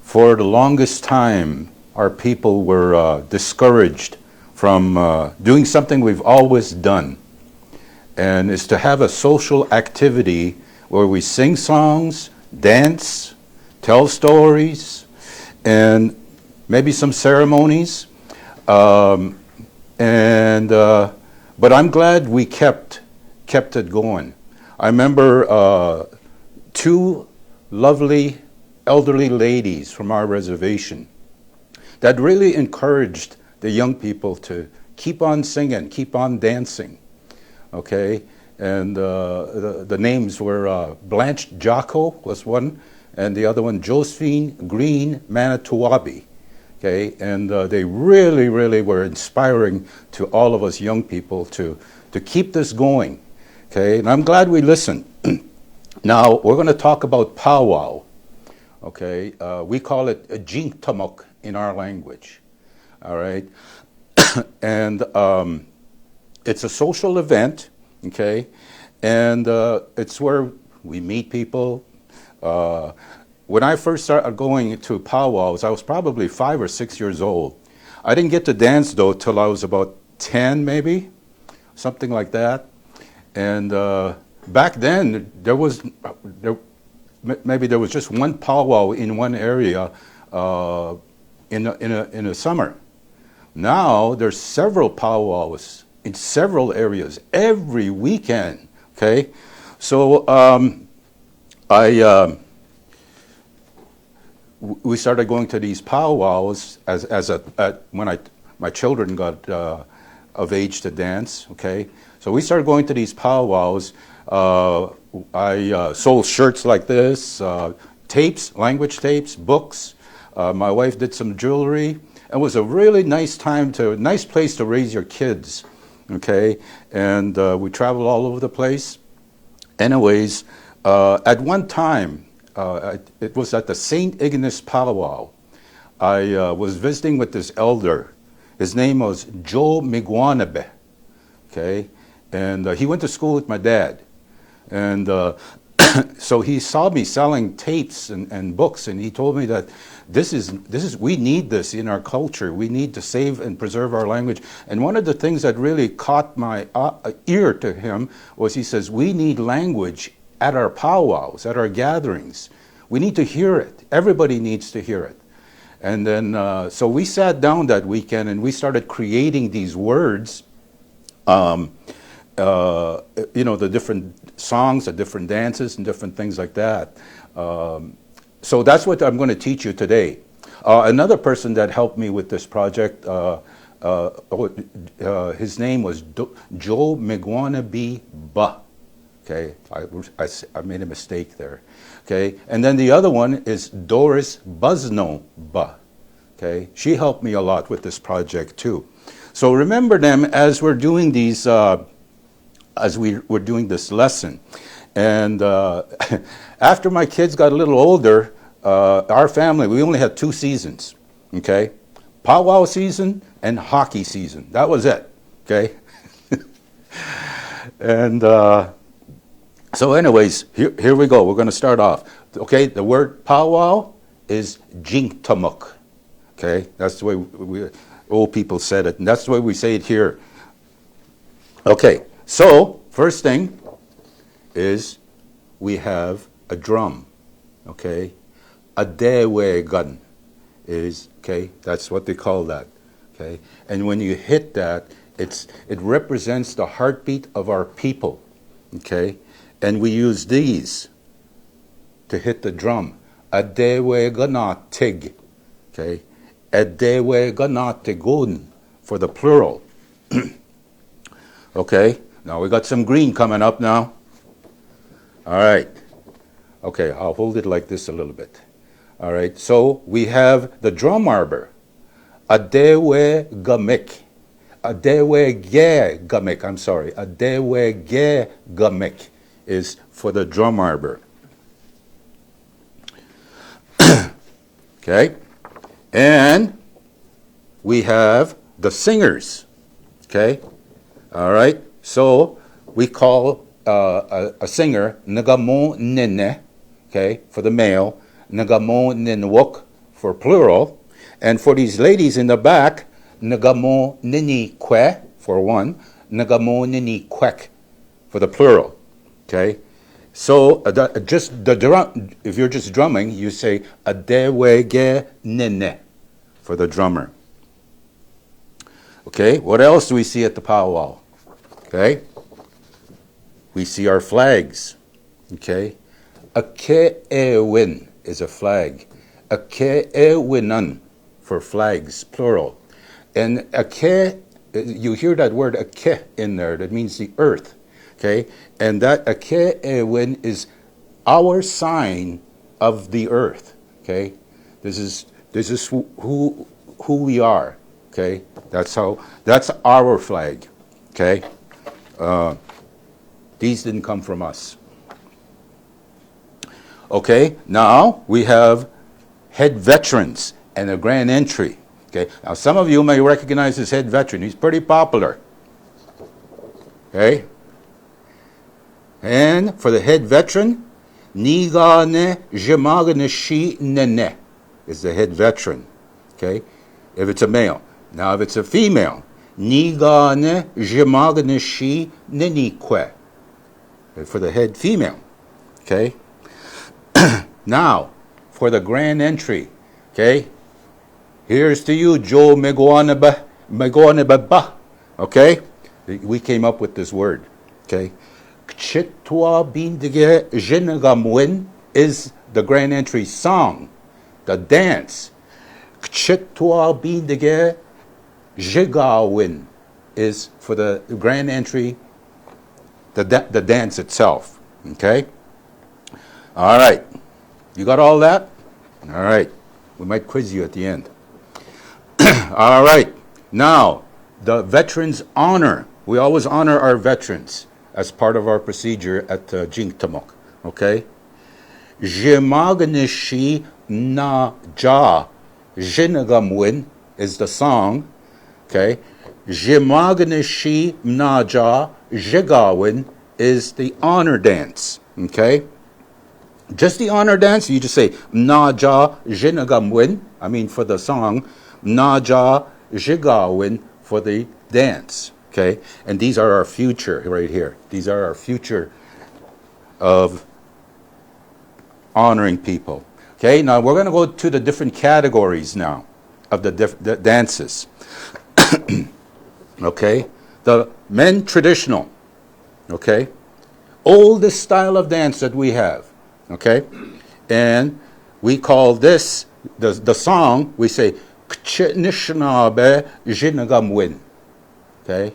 For the longest time, our people were discouraged from doing something we've always done, and is to have a social activity where we sing songs, dance, tell stories, and maybe some ceremonies. But I'm glad we kept it going. I remember two lovely elderly ladies from our reservation that really encouraged the young people to keep on singing, keep on dancing. Okay, and the names were Blanche Jocko was one, and the other one Josephine Green Manitowabi. Okay, and they really, really were inspiring to all of us young people to keep this going. Okay, and I'm glad we listened. Now we're going to talk about powwow. Okay, we call it a jinktamuk in our language. All right, and it's a social event. Okay, and it's where we meet people. When I first started going to powwows, I was probably 5 or 6 years old. I didn't get to dance though till I was about 10, maybe, something like that. And back then, there was just one powwow in one area in the summer. Now there's several powwows in several areas every weekend. Okay, so we started going to these powwows when my children got of age to dance. Okay, so we started going to these powwows. I sold shirts like this, tapes, language tapes, books. My wife did some jewelry. It was a really nice nice place to raise your kids. Okay, and we traveled all over the place. Anyways, at one time, it was at the St. Ignace powwow. I was visiting with this elder. His name was Joe Migwanabe. Okay, and he went to school with my dad. And so he saw me selling tapes and books, and he told me that we need this in our culture. We need to save and preserve our language. And one of the things that really caught my ear to him was he says, we need language at our powwows, at our gatherings. We need to hear it. Everybody needs to hear it. And then, so we sat down that weekend and we started creating these words, the different songs, the different dances, and different things like that. So that's what I'm going to teach you today. Another person that helped me with this project, his name was Joe Migwanabe Ba. Okay, I made a mistake there. Okay, and then the other one is Doris Busno Ba. Okay, she helped me a lot with this project too. So remember them as we're doing these, as we're doing this lesson. And after my kids got a little older, our family, we only had 2 seasons. Okay, powwow season and hockey season. That was it. Okay, and. So anyways, here we go. We're going to start off. Okay, the word powwow is jinktamuk. Okay, that's the way we old people said it, and that's the way we say it here. Okay, so first thing is we have a drum. Okay, a dewe gun is, okay, that's what they call that. Okay, and when you hit that, it represents the heartbeat of our people. Okay. And we use these to hit the drum. Adewe ganatig. Okay. Adewe ganatigun for the plural. Okay. Now we got some green coming up now. All right. Okay, I'll hold it like this a little bit. All right. So we have the drum arbor. Adewe gamik. Adewe ge gamik. I'm sorry. Adewe ge gamik is for the drum arbor. Okay, and we have the singers. Okay, all right. So we call a singer nagamo nene. Okay, for the male, nagamo ninwok for plural. And for these ladies in the back, nagamo nini kwe for one, nagamo nini kwek for the plural. Okay? So just the drum, if you're just drumming, you say adewege nene for the drummer. Okay? What else do we see at the powwow? Okay? We see our flags. Okay? A ke'ewin is a flag. A ke'ewinan for flags, plural. And a ke, you hear that word a ke in there, that means the earth. Okay? And that a ke'ewin is our sign of the earth. Okay? This is who we are. Okay? That's our flag. Okay? These didn't come from us. Okay, now we have head veterans and a grand entry. Okay, now some of you may recognize this head veteran. He's pretty popular. Okay, and for the head veteran, Nigane Jemaganeshi Nene is the head veteran. Okay, if it's a male. Now if it's a female, Nigane Jemaganeshi Nenikwe for the head female. Okay. Now, for the grand entry, okay, here's to you, Joe Megoaneba, okay? We came up with this word, okay? Kchitwa bindige jenegamwin is the grand entry song, the dance. Kchitwa bindige jigawin is for the grand entry, the dance itself, okay? All right. You got all that? All right. We might quiz you at the end. All right. Now, the veterans honor. We always honor our veterans as part of our procedure at Jingtamok. Okay? Jemaganishi na ja. Jinagamwin is the song. Okay? Jemaganishi na ja. Jigawin is the honor dance. Okay? Just the honor dance, you just say, Naja Jinagamwin, I mean for the song, Naja Jigawin for the dance. Okay? And these are our future right here. These are our future of honoring people. Okay, now we're going to go to the different categories now of the dances. Okay? The men traditional. Okay? Oldest style of dance that we have. Okay, and we call this the song. We say Anishinaabe Jinagamwin. Okay,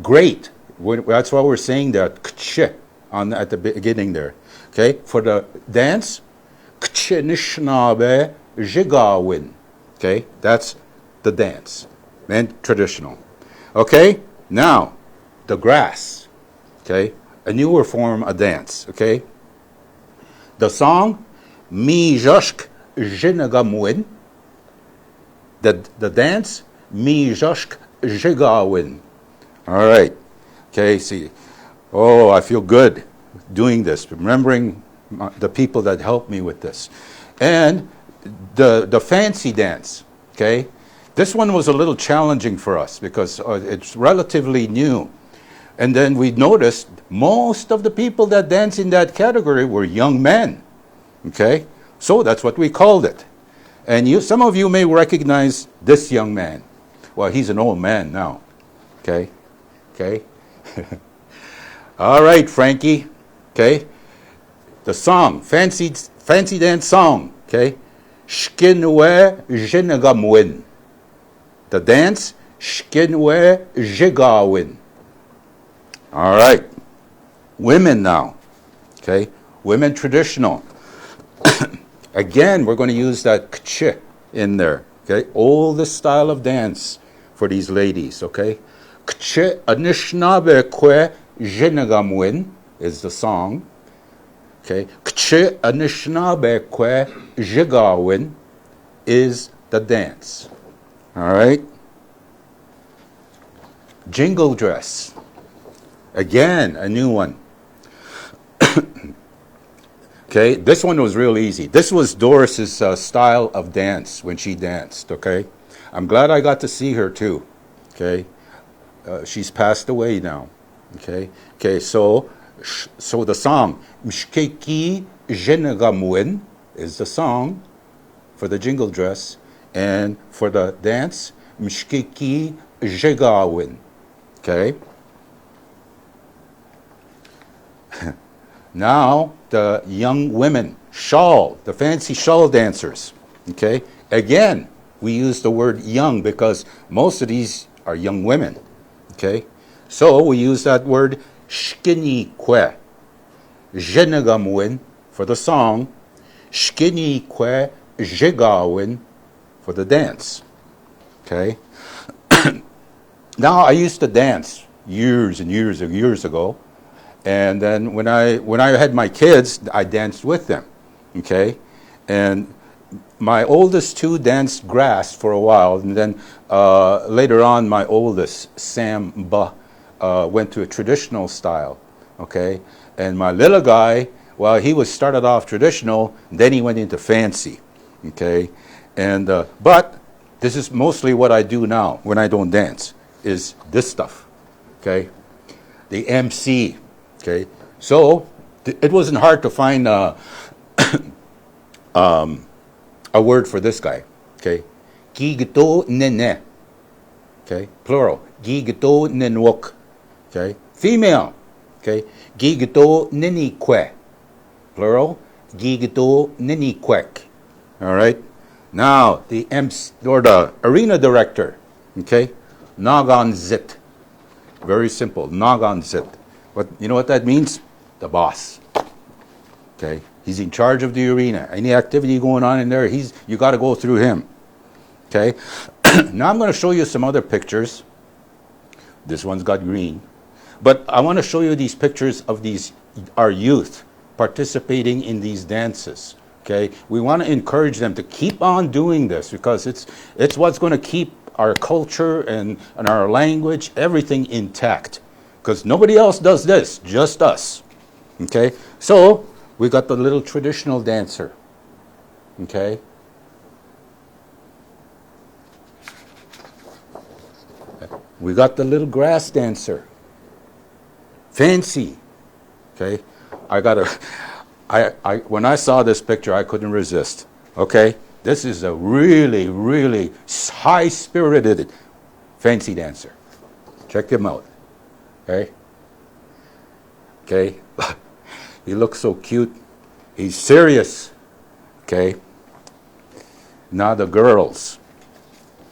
great. That's why we're saying that K'ch on at the beginning there. Okay, for the dance, Anishinaabe Jigawin. Okay, that's the dance, and traditional. Okay, now the grass. Okay, a newer form of dance. Okay. The song, Mi Joshk Jinagamwin. The dance, Mi Joshk Jigawin. All right. Okay, see. Oh, I feel good doing this, remembering the people that helped me with this. And the fancy dance, okay? This one was a little challenging for us because it's relatively new. And then we noticed most of the people that dance in that category were young men. Okay? So that's what we called it. And some of you may recognize this young man. Well, he's an old man now. Okay? Okay? All right, Frankie. Okay? The song, fancy dance song. Okay? Shkinwe Jinagamwin. The dance, Shkinwe Jigawin. All right. Women now. Okay? Women traditional. Again, we're going to use that k'ch in there. Okay? Oldest style of dance for these ladies. Okay? K'ch Anishinaabe kwe Jinagamwin is the song. Okay? K'ch Anishinaabe kwe Jigawin is the dance. All right? Jingle dress. Again, a new one. Okay, this one was real easy. This was Doris's style of dance when she danced, okay? I'm glad I got to see her too, okay? She's passed away now, okay? Okay, so the song, Mshkeki Jenegamuen is the song for the jingle dress, and for the dance, Mshkeki Jegawin, okay? Now, the young women, shawl, the fancy shawl dancers, okay? Again, we use the word young because most of these are young women, okay? So we use that word shkinikwe, jenegamwin for the song, shkinikwe jegawin for the dance, okay? Now, I used to dance years and years and years ago. And then when I had my kids, I danced with them, okay? And my oldest two danced grass for a while, and then later on, my oldest, Sam Ba, went to a traditional style, okay? And my little guy, well, he was started off traditional, then he went into fancy, okay? And but this is mostly what I do now when I don't dance, is this stuff, okay? The Emcee. Okay, so it wasn't hard to find a word for this guy. Okay, gigito nene. Okay, plural. Gigito nenwok. Okay, female. Okay, gigito nenikwe. Plural. Gigito nenikwek. All right. Now the arena director. Okay, nagan zit. Very simple. Nagan zit. You know what that means? The boss. Okay, he's in charge of the arena. Any activity going on in there, you got to go through him. Okay, now I'm going to show you some other pictures. This one's got green, but I want to show you these pictures of our youth participating in these dances. Okay, we want to encourage them to keep on doing this because it's what's going to keep our culture and our language, everything intact. Because nobody else does this, just us. Okay? So, we got the little traditional dancer. Okay? We got the little grass dancer. Fancy. Okay? When I saw this picture, I couldn't resist. Okay? This is a really, really high-spirited fancy dancer. Check him out. Okay? Okay? He looks so cute. He's serious. Okay? Now the girls.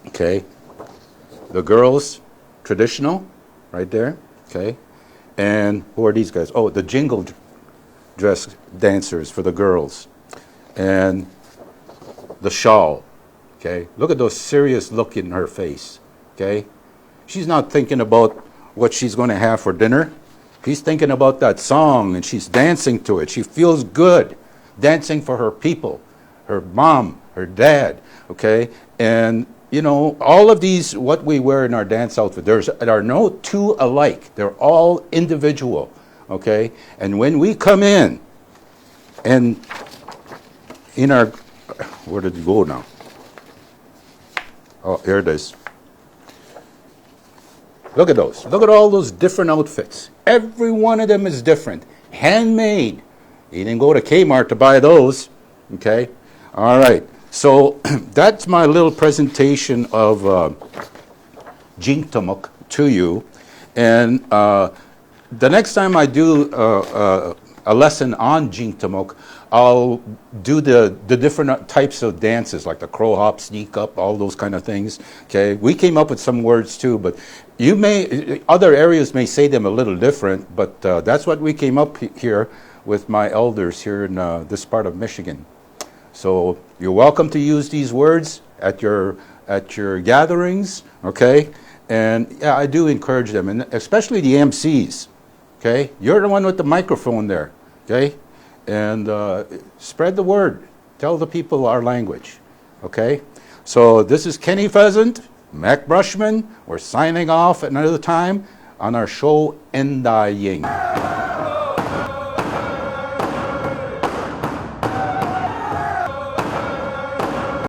Okay? The girls, traditional, right there. Okay? And who are these guys? Oh, the jingle dress dancers for the girls. And the shawl. Okay? Look at those serious look in her face. Okay? She's not thinking about what she's going to have for dinner. She's thinking about that song and she's dancing to it. She feels good dancing for her people, her mom, her dad, okay? And, you know, all of these, what we wear in our dance outfit, there are no two alike. They're all individual, okay? And when we come in and in our, where did it go now? Oh, here it is. Look at those. Look at all those different outfits. Every one of them is different. Handmade. You didn't go to Kmart to buy those. Okay? All right. So that's my little presentation of Jingtamuk to you. And the next time I do a lesson on Jingtamuk, I'll do the different types of dances, like the crow hop, sneak up, all those kind of things. Okay, we came up with some words too, but other areas may say them a little different, but that's what we came up here with my elders here in this part of Michigan. So you're welcome to use these words at your gatherings, okay? And yeah, I do encourage them, and especially the MCs, okay? You're the one with the microphone there, okay? And spread the word. Tell the people our language, okay? So this is Kenny Pheasant, Mac Brushman. We're signing off at another time on our show, Endaying.